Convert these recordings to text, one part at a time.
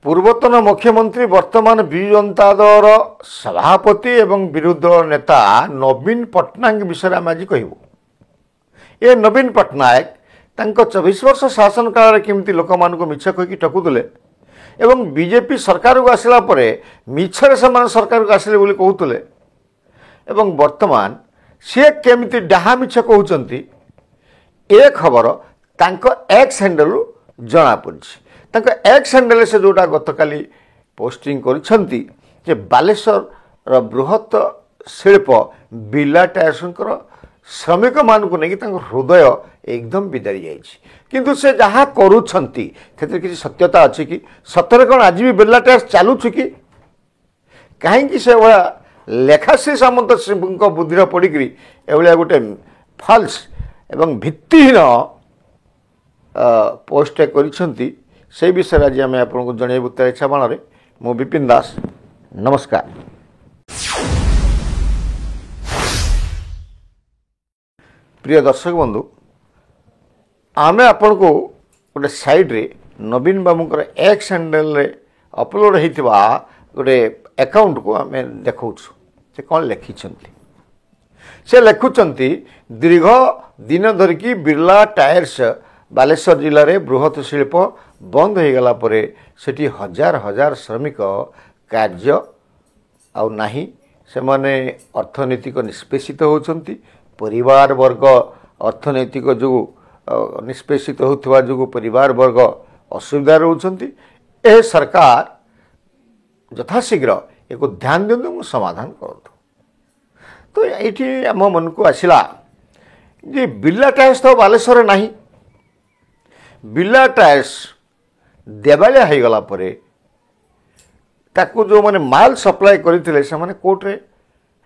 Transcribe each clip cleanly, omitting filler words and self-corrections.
ପୂର୍ବତନ ମୁଖ୍ୟମନ୍ତ୍ରୀ ବର୍ତ୍ତମାନ ବିଜୁ ଜନତା ଦଳର ସଭାପତି ଏବଂ ବିରୋଧୀ ଦଳ ନେତା ନବୀନ ପଟ୍ଟନାୟକ ବିଷୟରେ ଆମେ ଆଜି କହିବୁ। ଏ ନବୀନ ପଟ୍ଟନାୟକ ତାଙ୍କ 24 ବର୍ଷ ଶାସନ କାଳରେ କେମିତି ଲୋକମାନଙ୍କୁ ମିଛ କହିକି ଠକୁଥିଲେ ଏବଂ ବିଜେପି ସରକାରକୁ ଆସିଲା ପରେ ମିଛରେ ସେମାନେ ସରକାରକୁ ଆସିଲେ ବୋଲି କହୁଥିଲେ ଏବଂ ବର୍ତ୍ତମାନ ସିଏ କେମିତି ଡାହା ମିଛ କହୁଛନ୍ତି ଏ ଖବର ତାଙ୍କ ଏକ୍ସ ହ୍ୟାଣ୍ଡେଲରୁ ଜଣାପଡ଼ିଛି। ତାଙ୍କ ଏକ୍ସ ହ୍ୟାଣ୍ଡେଲରେ ସେ ଯେଉଁଟା ଗତକାଲି ପୋଷ୍ଟିଂ କରିଛନ୍ତି ଯେ ବାଲେଶ୍ୱରର ବୃହତ ଶିଳ୍ପ ବିର୍ଲା ଟାୟାର୍ସଙ୍କର ଶ୍ରମିକମାନଙ୍କୁ ନେଇକି ତାଙ୍କ ହୃଦୟ ଏକଦମ ବିଦାରି ଯାଇଛି। କିନ୍ତୁ ସେ ଯାହା କରୁଛନ୍ତି ସେଥିରେ କିଛି ସତ୍ୟତା ଅଛି କି? ସତରେ କ'ଣ ଆଜି ବି ବିର୍ଲା ଟାୟାର୍ସ ଚାଲୁଛି କି? କାହିଁକି ସେଭଳିଆ ଲେଖାଶ୍ରୀ ସାମନ୍ତଙ୍କ ବୁଦ୍ଧିରେ ପଡ଼ିକରି ଏଭଳିଆ ଗୋଟେ ଫଲ୍ସ ଏବଂ ଭିତ୍ତିହୀନ ପୋଷ୍ଟଟେ କରିଛନ୍ତି সেই বিষয়ে আজ আমি আপনার জনাইবু তেরেছা বাণরে মু বিপিন দাস। নমস্কার। প্রিয় দর্শক বন্ধু, আমি আপনার গোটে সাইড্রে নবীন বাবুঙ্কর এক্স হ্যান্ডেলরে অপলোড হয়েছে গোটে আকাউন্ট কু আমি দেখাউছু সে কଣ লেখিଛନ୍ତି। সে লেখুଛନ୍ତି দীর্ঘ দিন ধরিকি বির্লা টায়ার্স ବାଲେଶ୍ୱର ଜିଲ୍ଲାରେ ବୃହତ ଶିଳ୍ପ ବନ୍ଦ ହୋଇଗଲା ପରେ ସେଠି ହଜାର ହଜାର ଶ୍ରମିକ କାର୍ଯ୍ୟ ଆଉ ନାହିଁ। ସେମାନେ ଅର୍ଥନୈତିକ ନିଷ୍ପେଷିତ ହେଉଛନ୍ତି। ପରିବାର ବର୍ଗ ଅର୍ଥନୈତିକ ଯୋଗୁଁ ନିଷ୍ପେଷିତ ହେଉଥିବା ଯୋଗୁଁ ପରିବାର ବର୍ଗ ଅସୁବିଧା ରହୁଛନ୍ତି। ଏ ସରକାର ଯଥାଶୀଘ୍ର ଏକୁ ଧ୍ୟାନ ଦିଅନ୍ତୁ ଏବଂ ସମାଧାନ କରନ୍ତୁ। ତ ଏଇଠି ଆମ ମନକୁ ଆସିଲା ଯେ ବିର୍ଲା ଟାୟାର୍ସ ତ ବାଲେଶ୍ୱରରେ ନାହିଁ। ବିର୍ଲା ଟାୟାର୍ସ ଦେବାଳିଆ ହୋଇଗଲା ପରେ ତାକୁ ଯେଉଁମାନେ ମାଲ ସପ୍ଲାଏ କରିଥିଲେ ସେମାନେ କୋର୍ଟରେ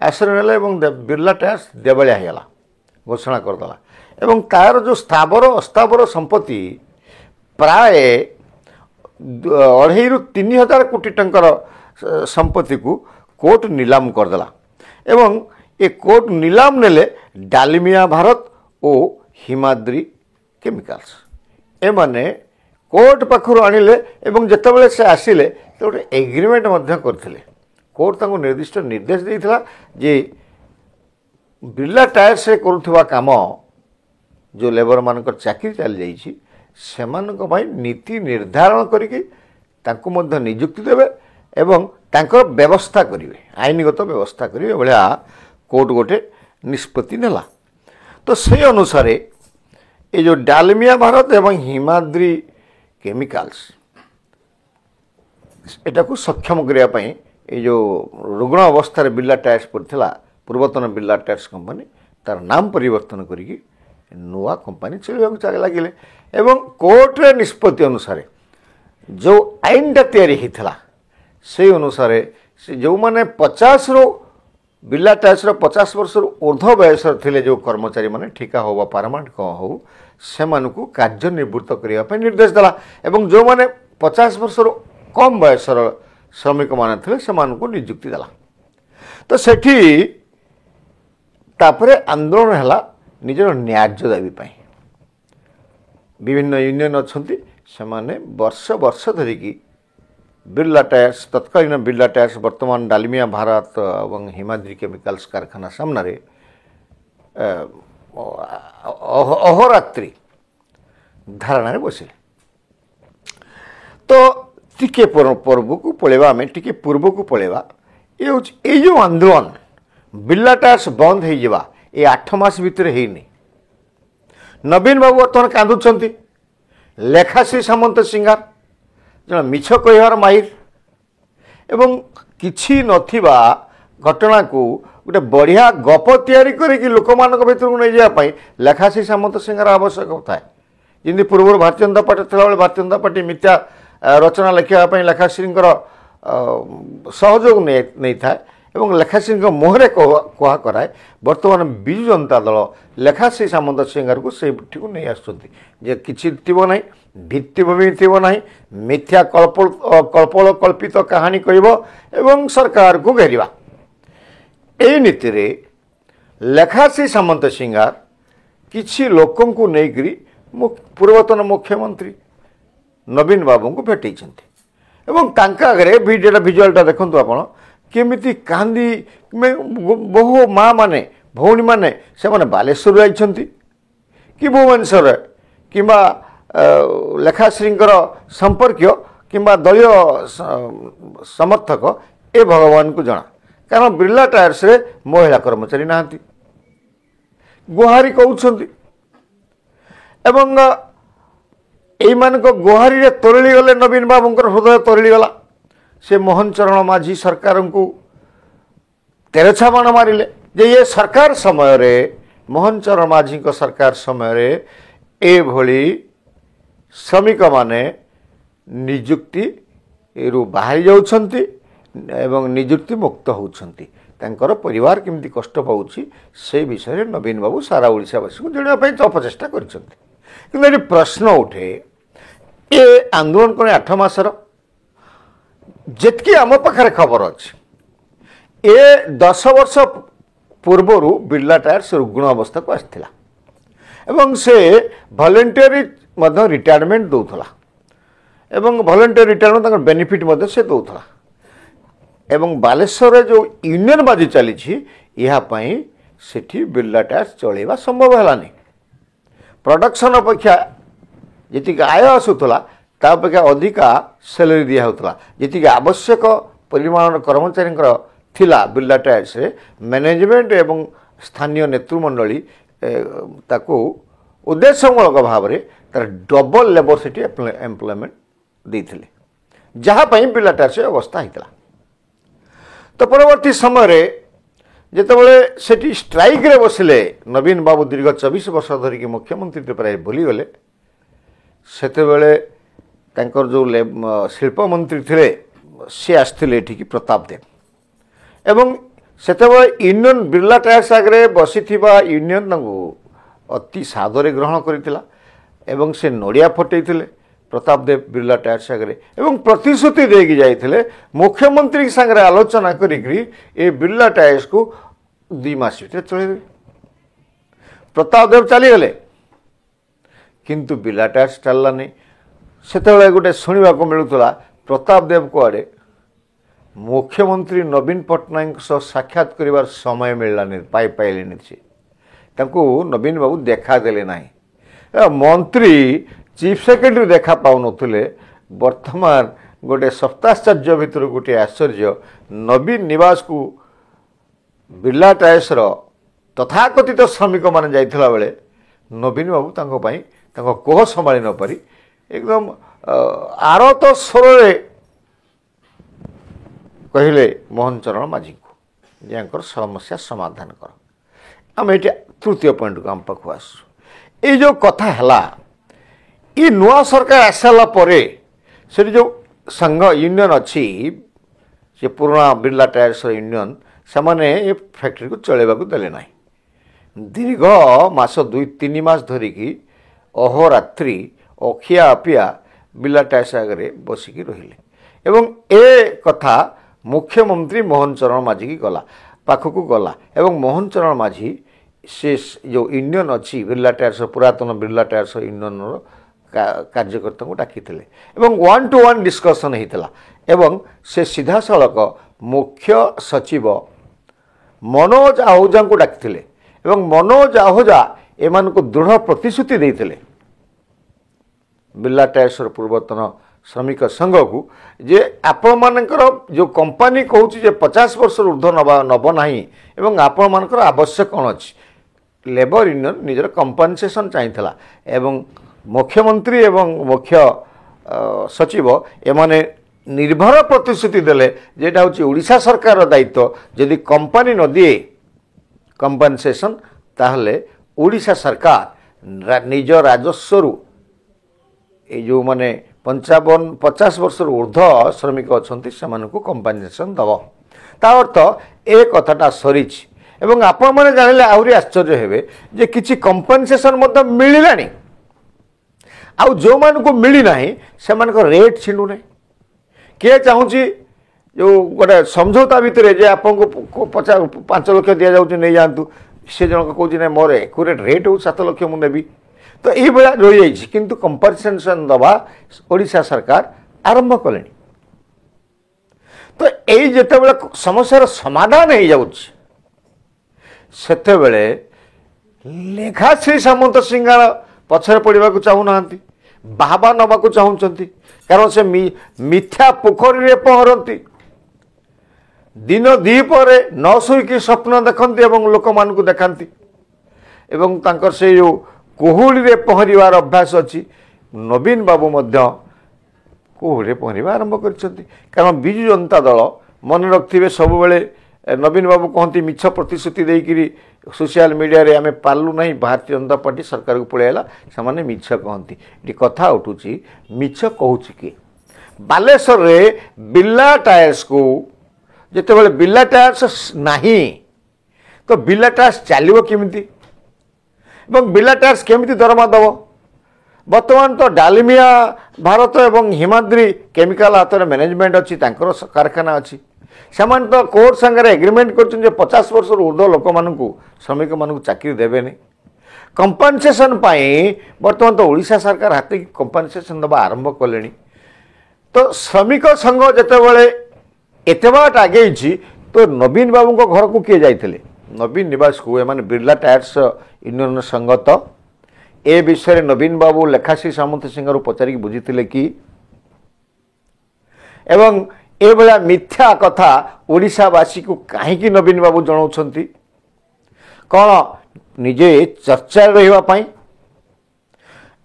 ଆଶ୍ରୟ ନେଲେ ଏବଂ ବିର୍ଲା ଟାୟାର୍ସ ଦେବାଳିଆ ହୋଇଗଲା ଘୋଷଣା କରିଦେଲା ଏବଂ ତାର ଯେଉଁ ସ୍ଥାବର ଅସ୍ଥାବର ସମ୍ପତ୍ତି ପ୍ରାୟ 2.5 ରୁ 3 ହଜାର କୋଟି ଟଙ୍କାର ସମ୍ପତ୍ତିକୁ କୋର୍ଟ ନିଲାମ କରିଦେଲା ଏବଂ ଏ କୋର୍ଟ ନିଲାମ ନେଲେ ଡାଲମିଆ ଭାରତ ଓ ହିମାଦ୍ରି କେମିକାଲ୍ସ ଏମାନେ କୋର୍ଟ ପାଖରୁ ଆଣିଲେ ଏବଂ ଯେତେବେଳେ ସେ ଆସିଲେ ସେ ଗୋଟେ ଏଗ୍ରିମେଣ୍ଟ ମଧ୍ୟ କରିଥିଲେ। କୋର୍ଟ ତାଙ୍କୁ ନିର୍ଦ୍ଦିଷ୍ଟ ନିର୍ଦ୍ଦେଶ ଦେଇଥିଲା ଯେ ବିର୍ଲା ଟାୟାର୍ସରେ କରୁଥିବା କାମ ଯେଉଁ ଲେବରମାନଙ୍କର ଚାକିରି ଚାଲିଯାଇଛି ସେମାନଙ୍କ ପାଇଁ ନୀତି ନିର୍ଦ୍ଧାରଣ କରିକି ତାଙ୍କୁ ମଧ୍ୟ ନିଯୁକ୍ତି ଦେବେ ଏବଂ ତାଙ୍କର ବ୍ୟବସ୍ଥା କରିବେ, ଆଇନଗତ ବ୍ୟବସ୍ଥା କରିବେ। ଏଭଳିଆ କୋର୍ଟ ଗୋଟେ ନିଷ୍ପତ୍ତି ନେଲା। ତ ସେହି ଅନୁସାରେ ये जो डालमिया भारत एवं हिमाद्री केमिकल्स एटा को सक्षम करने ये जो रुग्ण अवस्था बिर्ला टायर्स पड़ा पूर्वतन बिर्ला टायर्स कंपनी तार नाम परिवर्तन करके नुआ कंपनी चलने लगे एवं कोर्ट निष्पत्ति अनुसार जो आईनटा या से अनुसार जो मैंने 50 रू बिर्ला टायर्स 50 वर्ष ऊर्ध्व बयस थे जो कर्मचारी माने ठिका हो परमानेंट कौन हो से कार्यनिवृत्त करने निर्देश देला एवं जो मैंने 50 वर्ष कम बयस श्रमिक माने थे से नियुक्ति देला। तो सेठी तापरे आंदोलन है निजर न्याय्य दाबी विभिन्न यूनियन अच्छा से वर्ष वर्ष धरिकी बिर्ला टायर्स तत्कालीन बिर्ला टायर्स वर्तमान डालमिया भारत और हिमाद्री केमिकल्स कारखाना सामने अहोरात्रि धारणा बसिले। तो टिके पर्व को पलैवा आम टे पूर्व को पलैवा ये जो आंदोलन बिर्ला टायर्स बंद हो जावा ये 8 मास भितर होनी। नवीन बाबू बर्तमान कांदुंट लेखाश्री सामंत सिंगार जन मिछ कहवार माहिर एवं किछि नथिबा घटना को गोटे बढ़िया गप तैयारी करके लोक मान भर को नहीं जावाई लेखाश्री सामंत सिंगार आवश्यक थाए। जमी पूर्व भारतीय जनता पार्टी थी भारतीय जनता पार्टी मिथ्या रचना लिखापी लेखाश्री सहयोग नहीं थाए एवं लेखाश्री मुहरे कह कराए। बर्तमान विजु जनता दल लेखाश्री सामंत सिंगार को से नहीं आसुँच किसी थोड़ा ना भित्तिभूमि थोड़ा ना मिथ्या कल्पल कल्पित कहानी कहब सरकार को घेरवा यही नीति रे लेखाश्री सामंत सिंगार किसी लोकों को नहीं पूर्वतन मुख्यमंत्री नवीन बाबू को भेटे ଏବଂ ତାଙ୍କ ଆଗରେ ଭିଡ଼ିଓଟା ଭିଜୁଆଲଟା ଦେଖନ୍ତୁ ଆପଣ କେମିତି କାନ୍ଦି ବହୁ ମା ମାନେ ଭଉଣୀମାନେ ସେମାନେ ବାଲେଶ୍ୱରରୁ ଯାଇଛନ୍ତି କି ଭୁବନେଶ୍ୱରରେ କିମ୍ବା ଲେଖାଶ୍ରୀଙ୍କର ସମ୍ପର୍କୀୟ କିମ୍ବା ଦଳୀୟ ସମର୍ଥକ ଏ ଭଗବାନଙ୍କୁ ଜଣା। କାରଣ ବିର୍ଲା ଟାୟାର୍ସରେ ମହିଳା କର୍ମଚାରୀ ନାହାନ୍ତି, ଗୁହାରି କହୁଛନ୍ତି ଏବଂ এইମାନଙ୍କ ଗୁହାରିରେ ତରଳି ଗଲେ ନବୀନ ବାବୁଙ୍କର ହୃଦୟ ତରଳି ଗଲା। ସେ ମୋହନ ଚରଣ ମାଝୀ ସରକାରଙ୍କୁ ତେରଛା ବାଣ ମାରିଲେ ଯେ ଏ ସରକାର ସମୟରେ ମୋହନ ଚରଣ ମାଝୀଙ୍କ ସରକାର ସମୟରେ ଏଭଳି ଶ୍ରମିକମାନେ ନିଯୁକ୍ତିରୁ ବାହାରି ଯାଉଛନ୍ତି ଏବଂ ନିଯୁକ୍ତି ମୁକ୍ତ ହେଉଛନ୍ତି। ତାଙ୍କର ପରିବାର କେମିତି କଷ୍ଟ ପାଉଛି ସେ ବିଷୟରେ ନବୀନ ବାବୁ ସାରା ଓଡ଼ିଶାବାସୀକୁ ଜଣାଇବା ପାଇଁ ଅପଚେଷ୍ଟା କରିଛନ୍ତି। କିନ୍ତୁ ଏଠି ପ୍ରଶ୍ନ ଉଠେ ଏ ଆନ୍ଦୋଳନ କ'ଣ 8 ମାସର? ଯେତିକି ଆମ ପାଖରେ ଖବର ଅଛି ଏ 10 ବର୍ଷ ପୂର୍ବରୁ ବିର୍ଲା ଟାୟାର୍ସ ରୁଗ୍ଣ ଅବସ୍ଥାକୁ ଆସିଥିଲା ଏବଂ ସେ ଭଲେଣ୍ଟିୟରି ମଧ୍ୟ ରିଟାୟାରମେଣ୍ଟ ଦେଉଥିଲା ଏବଂ ଭଲେଣ୍ଟିୟର ରିଟାୟାରମେଣ୍ଟ ତାଙ୍କର ବେନିଫିଟ୍ ମଧ୍ୟ ସେ ଦେଉଥିଲା ଏବଂ ବାଲେଶ୍ୱରରେ ଯେଉଁ ୟୁନିୟନ ବାଜି ଚାଲିଛି ଏହା ପାଇଁ ସେଠି ବିର୍ଲା ଟାୟାର୍ସ ଚଳାଇବା ସମ୍ଭବ ହେଲାନି। ପ୍ରଡକ୍ସନ୍ ଅପେକ୍ଷା ଯେତିକି ଆୟ ଆସୁଥିଲା ତା ଅପେକ୍ଷା ଅଧିକା ସାଲାରୀ ଦିଆହେଉଥିଲା। ଯେତିକି ଆବଶ୍ୟକ ପରିମାଣର କର୍ମଚାରୀଙ୍କର ଥିଲା ବିର୍ଲା ଟାୟାର୍ସରେ ମ୍ୟାନେଜମେଣ୍ଟ ଏବଂ ସ୍ଥାନୀୟ ନେତୃମଣ୍ଡଳୀ ତାକୁ ଉଦ୍ଦେଶ୍ୟମୂଳକ ଭାବରେ ତାର ଡବଲ ଲେବର ସେଠି ଏମ୍ପ୍ଲୟମେଣ୍ଟ ଦେଇଥିଲେ, ଯାହା ପାଇଁ ବିର୍ଲା ଟାୟାର୍ସ ଅବସ୍ଥା ହେଇଥିଲା। ତ ପରବର୍ତ୍ତୀ ସମୟରେ ଯେତେବେଳେ ସେଠି ଷ୍ଟ୍ରାଇକ୍ରେ ବସିଲେ ନବୀନ ବାବୁ ଦୀର୍ଘ 24 ବର୍ଷ ଧରିକି ମୁଖ୍ୟମନ୍ତ୍ରୀ ପ୍ରାୟ ଭୁଲିଗଲେ। ସେତେବେଳେ ତାଙ୍କର ଯେଉଁ ଶିଳ୍ପମନ୍ତ୍ରୀ ଥିଲେ ସେ ଆସିଥିଲେ ଏଠିକି ପ୍ରତାପ ଦେବ ଏବଂ ସେତେବେଳେ ୟୁନିୟନ ବିର୍ଲା ଟାୟାର୍ସ ଆଗରେ ବସିଥିବା ୟୁନିୟନ ତାଙ୍କୁ ଅତି ସାଦରେ ଗ୍ରହଣ କରିଥିଲା ଏବଂ ସେ ନଡ଼ିଆ ଫଟେଇଥିଲେ ପ୍ରତାପ ଦେବ ବିର୍ଲା ଟାୟାର୍ସ ଆଗରେ ଏବଂ ପ୍ରତିଶ୍ରୁତି ଦେଇକି ଯାଇଥିଲେ ମୁଖ୍ୟମନ୍ତ୍ରୀ ସାଙ୍ଗରେ ଆଲୋଚନା କରିକି ଏ ବିର୍ଲା ଟାୟାର୍ସକୁ 2 ମାସ ଭିତରେ ଚଳେଇଦେବେ। ପ୍ରତାପ ଦେବ ଚାଲିଗଲେ କିନ୍ତୁ ବିର୍ଲା ଟାୟାର୍ସ ଚାଲିଲାନି। ସେତେବେଳେ ଗୋଟେ ଶୁଣିବାକୁ ମିଳୁଥିଲା ପ୍ରତାପ ଦେବ କୁଆଡ଼େ ମୁଖ୍ୟମନ୍ତ୍ରୀ ନବୀନ ପଟ୍ଟନାୟକଙ୍କ ସହ ସାକ୍ଷାତ କରିବାର ସମୟ ମିଳିଲାନି, ପାଇଲେନି। ସେ ତାଙ୍କୁ ନବୀନ ବାବୁ ଦେଖାଦେଲେ ନାହିଁ। ମନ୍ତ୍ରୀ ଚିଫ୍ ସେକ୍ରେଟାରୀ ଦେଖା ପାଉନଥିଲେ। ବର୍ତ୍ତମାନ ଗୋଟେ ସପ୍ତାଶ୍ଚର୍ଯ୍ୟ ଭିତରୁ ଗୋଟିଏ ଆଶ୍ଚର୍ଯ୍ୟ, ନବୀନ ନିବାସକୁ ବିର୍ଲା ଟାୟାର୍ସର ତଥାକଥିତ ଶ୍ରମିକମାନେ ଯାଇଥିଲା ବେଳେ ନବୀନ ବାବୁ ତାଙ୍କ ପାଇଁ ତାଙ୍କ କୋହ ସମ୍ଭାଳି ନ ପାରି ଏକଦମ ଆରତ ସ୍ୱରରେ କହିଲେ ମୋହନ ଚରଣ ମାଝୀଙ୍କୁ ଯେ ୟାଙ୍କର ସମସ୍ୟା ସମାଧାନ କର। ଆମେ ଏଠି ତୃତୀୟ ପଏଣ୍ଟକୁ ଆମ ପାଖକୁ ଆସୁ। ଏଇ ଯେଉଁ କଥା ହେଲା ଏ ନୂଆ ସରକାର ଆସିଲା ପରେ ସେଠି ଯେଉଁ ସଂଘ ୟୁନିୟନ ଅଛି ସେ ପୁରୁଣା ବିର୍ଲା ଟାୟାର୍ସର ୟୁନିୟନ ସେମାନେ ଏ ଫ୍ୟାକ୍ଟ୍ରିକୁ ଚଳାଇବାକୁ ଦେଲେ ନାହିଁ। ଦୀର୍ଘ ମାସ 2-3 ମାସ ଧରିକି ଅହୋରାତ୍ରି ଅଖିଆ ଅପିଆ ବିର୍ଲା ଟାୟାର୍ସ ଆଗରେ ବସିକି ରହିଲେ ଏବଂ ଏ କଥା ମୁଖ୍ୟମନ୍ତ୍ରୀ ମୋହନ ଚରଣ ମାଝୀ ପାଖକୁ ଗଲା ଏବଂ ମୋହନ ଚରଣ ମାଝୀ ସେ ଯେଉଁ ୟୁନିୟନ ଅଛି ବିର୍ଲା ଟାୟାର୍ସ ପୁରାତନ ବିର୍ଲା ଟାୟାର୍ସ ୟୁନିୟନର କାର୍ଯ୍ୟକର୍ତ୍ତାଙ୍କୁ ଡାକିଥିଲେ ଏବଂ 1-to-1 ଡିସ୍କସନ୍ ହୋଇଥିଲା ଏବଂ ସେ ସିଧାସଳଖ ମୁଖ୍ୟ ସଚିବ ମନୋଜ ଆହୁଜାଙ୍କୁ ଡାକିଥିଲେ ଏବଂ ମନୋଜ ଆହୁଜା ଏମାନଙ୍କୁ ଦୃଢ଼ ପ୍ରତିଶ୍ରୁତି ଦେଇଥିଲେ ବିର୍ଲା ଟାୟାର୍ସର ପୂର୍ବତନ ଶ୍ରମିକ ସଂଘକୁ ଯେ ଆପଣମାନଙ୍କର ଯେଉଁ କମ୍ପାନୀ କହୁଛି ଯେ 50 ବର୍ଷରୁ ଉର୍ଦ୍ଧ୍ୱ ନେବ ନାହିଁ ଏବଂ ଆପଣମାନଙ୍କର ଆବଶ୍ୟକ କ'ଣ ଅଛି। ଲେବର ୟୁନିୟନ ନିଜର କମ୍ପନସେସନ୍ ଚାହିଁଥିଲା ଏବଂ ମୁଖ୍ୟମନ୍ତ୍ରୀ ଏବଂ ମୁଖ୍ୟ ସଚିବ ଏମାନେ ନିର୍ଭର ପ୍ରତିଶ୍ରୁତି ଦେଲେ ଯେ ଏଇଟା ହେଉଛି ଓଡ଼ିଶା ସରକାରର ଦାୟିତ୍ୱ, ଯଦି କମ୍ପାନୀ ନ ଦିଏ କମ୍ପନସେସନ୍ ତାହେଲେ ଓଡ଼ିଶା ସରକାର ନିଜ ରାଜସ୍ୱରୁ এই ଯେଉଁମାନେ 50 ବର୍ଷରୁ ଉର୍ଦ୍ଧ୍ୱ ଶ୍ରମିକ ଅଛନ୍ତି ସେମାନଙ୍କୁ କମ୍ପନସେସନ୍ ଦେବ। ତା ଅର୍ଥ ଏ କଥାଟା ସରିଛି ଏବଂ ଆପଣମାନେ ଜାଣିଲେ ଆହୁରି ଆଶ୍ଚର୍ଯ୍ୟ ହେବେ ଯେ କିଛି କମ୍ପନସେସନ୍ ମଧ୍ୟ ମିଳିଲାଣି ଆଉ ଯେଉଁମାନଙ୍କୁ ମିଳିନାହିଁ ସେମାନଙ୍କ ରେଟ୍ ଛିଣ୍ଡୁନାହିଁ। କିଏ ଚାହୁଁଛି ଯେଉଁ ଗୋଟେ ସମଝୌତା ଭିତରେ ଯେ ଆପଣଙ୍କୁ 5 ଲକ୍ଷ ଦିଆଯାଉଛି ନେଇଯାଆନ୍ତୁ, ସେ ଜଣକ କହୁଛି ନାହିଁ ମୋର ଏକୁରେଟ୍ ରେଟ୍ ହେଉଛି 7 ଲକ୍ଷ ମୁଁ ନେବି। ତ ଏଇଭଳିଆ ରହିଯାଇଛି କିନ୍ତୁ କମ୍ପନସେସନ୍ ଦେବା ଓଡ଼ିଶା ସରକାର ଆରମ୍ଭ କଲେଣି ତ ଏଇ ଯେତେବେଳେ ସମସ୍ୟାର ସମାଧାନ ହେଇଯାଉଛି ସେତେବେଳେ ଲେଖାଶ୍ରୀ ସାମନ୍ତ ସିଂହାର ପଛରେ ପଡ଼ିବାକୁ ଚାହୁଁନାହାନ୍ତି, ବାହାବା ନେବାକୁ ଚାହୁଁଛନ୍ତି। କାରଣ ସେ ମିଥ୍ୟା ପୋଖରୀରେ ପହଁରନ୍ତି, ଦିନ ଦ୍ୱିପହରେ ନ ଶୋଇକି ସ୍ୱପ୍ନ ଦେଖନ୍ତି ଏବଂ ଲୋକମାନଙ୍କୁ ଦେଖାନ୍ତି। ଏବଂ ତାଙ୍କର ସେ ଯେଉଁ କୁହୁଡ଼ିରେ ପହଁରିବାର ଅଭ୍ୟାସ ଅଛି, ନବୀନ ବାବୁ ମଧ୍ୟ କୁହୁଡ଼ିରେ ପହଁରିବା ଆରମ୍ଭ କରିଛନ୍ତି। କାରଣ ବିଜୁ ଜନତା ଦଳ ମନେ ରଖିଥିବେ, ସବୁବେଳେ ନବୀନ ବାବୁ କହନ୍ତି ମିଛ ପ୍ରତିଶ୍ରୁତି ଦେଇକିରି ସୋସିଆଲ ମିଡ଼ିଆରେ ଆମେ ପାରିଲୁ ନାହିଁ, ଭାରତୀୟ ଜନତା ପାର୍ଟି ସରକାରକୁ ପଳାଇଲା, ସେମାନେ ମିଛ କହନ୍ତି। ଏଠି କଥା ଉଠୁଛି ମିଛ କହୁଛି କିଏ? ବାଲେଶ୍ୱରରେ ବିର୍ଲା ଟାୟାର୍ସକୁ ଯେତେବେଳେ ବିର୍ଲା ଟାୟାର୍ସ ନାହିଁ ତ ବିର୍ଲା ଟାୟାର୍ସ ଚାଲିବ କେମିତି ଏବଂ ବିର୍ଲା ଟାୟାର୍ସ କେମିତି ଦରମା ଦେବ? ବର୍ତ୍ତମାନ ତ ଡାଲମିଆ ଭାରତ ଏବଂ ହିମାଦ୍ରି କେମିକାଲ ହାତରେ ମ୍ୟାନେଜମେଣ୍ଟ ଅଛି, ତାଙ୍କର କାରଖାନା ଅଛି। ସେମାନେ ତ କୋର୍ଟ ସାଙ୍ଗରେ ଏଗ୍ରିମେଣ୍ଟ କରିଛନ୍ତି ଯେ 50 ବର୍ଷରୁ ଉର୍ଦ୍ଧ୍ୱ ଲୋକମାନଙ୍କୁ ଶ୍ରମିକମାନଙ୍କୁ ଚାକିରି ଦେବେନି। କମ୍ପନସେସନ୍ ପାଇଁ ବର୍ତ୍ତମାନ ତ ଓଡ଼ିଶା ସରକାର ହାତକୁ କମ୍ପନସେସନ୍ ଦେବା ଆରମ୍ଭ କଲେଣି। ତ ଶ୍ରମିକ ସଂଘ ଯେତେବେଳେ ଏତେ ବାଟ ଆଗେଇଛି ତ ନବୀନ ବାବୁଙ୍କ ଘରକୁ କିଏ ଯାଇଥିଲେ? ନବୀନ ନିବାସକୁ ଏମାନେ ବିର୍ଲା ଟାୟାର୍ସ ୟୁନିୟନ ସଂଘ ତ ଏ ବିଷୟରେ ନବୀନ ବାବୁ ଲେଖାଶ୍ରୀ ସାମନ୍ତ ସିଂହରୁ ପଚାରିକି ବୁଝିଥିଲେ କି? ଏବଂ ଏଭଳିଆ ମିଥ୍ୟା କଥା ଓଡ଼ିଶାବାସୀକୁ କାହିଁକି ନବୀନ ବାବୁ ଜଣାଉଛନ୍ତି? କ'ଣ ନିଜେ ଚର୍ଚ୍ଚାରେ ରହିବା ପାଇଁ?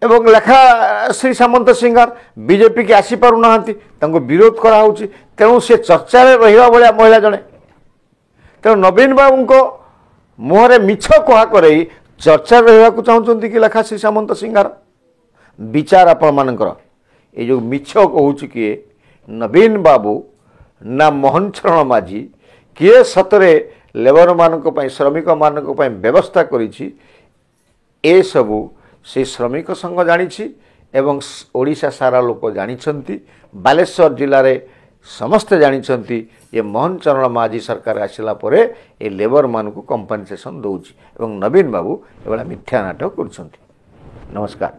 ଏବଂ ଲେଖାଶ୍ରୀ ସାମନ୍ତ ସିଂହାର ବିଜେପିକି ଆସିପାରୁନାହାନ୍ତି, ତାଙ୍କୁ ବିରୋଧ କରାହେଉଛି, ତେଣୁ ସେ ଚର୍ଚ୍ଚାରେ ରହିବା ଭଳିଆ ମହିଳା ଜଣେ। ତେଣୁ ନବୀନ ବାବୁଙ୍କ ମୁହଁରେ ମିଛ କୁହା କରେଇ ଚର୍ଚ୍ଚାରେ ରହିବାକୁ ଚାହୁଁଛନ୍ତି କି ଲେଖାଶ୍ରୀ ସାମନ୍ତ ସିଂହାର? ବିଚାର ଆପଣମାନଙ୍କର। ଏ ଯେଉଁ ମିଛ କହୁଛି କିଏ? ନବୀନ ବାବୁ ନା ମୋହନ ଚରଣ ମାଝୀ? କିଏ ସତରେ ଲେବରମାନଙ୍କ ପାଇଁ, ଶ୍ରମିକମାନଙ୍କ ପାଇଁ ବ୍ୟବସ୍ଥା କରିଛି? ଏସବୁ ସେ ଶ୍ରମିକ ସଂଘ ଜାଣିଛି ଏବଂ ଓଡ଼ିଶା ସାରା ଲୋକ ଜାଣିଛନ୍ତି। ବାଲେଶ୍ୱର ଜିଲ୍ଲାରେ ସମସ୍ତେ ଜାଣିଛନ୍ତି ଯେ ମୋହନ ଚରଣ ମାଝୀ ସରକାର ଆସିଲା ପରେ ଏ ଲେବରମାନଙ୍କୁ କମ୍ପନସେସନ୍ ଦେଉଛି ଏବଂ ନବୀନ ବାବୁ ଏଭଳିଆ ମିଥ୍ୟା ନାଟକ କରୁଛନ୍ତି। ନମସ୍କାର।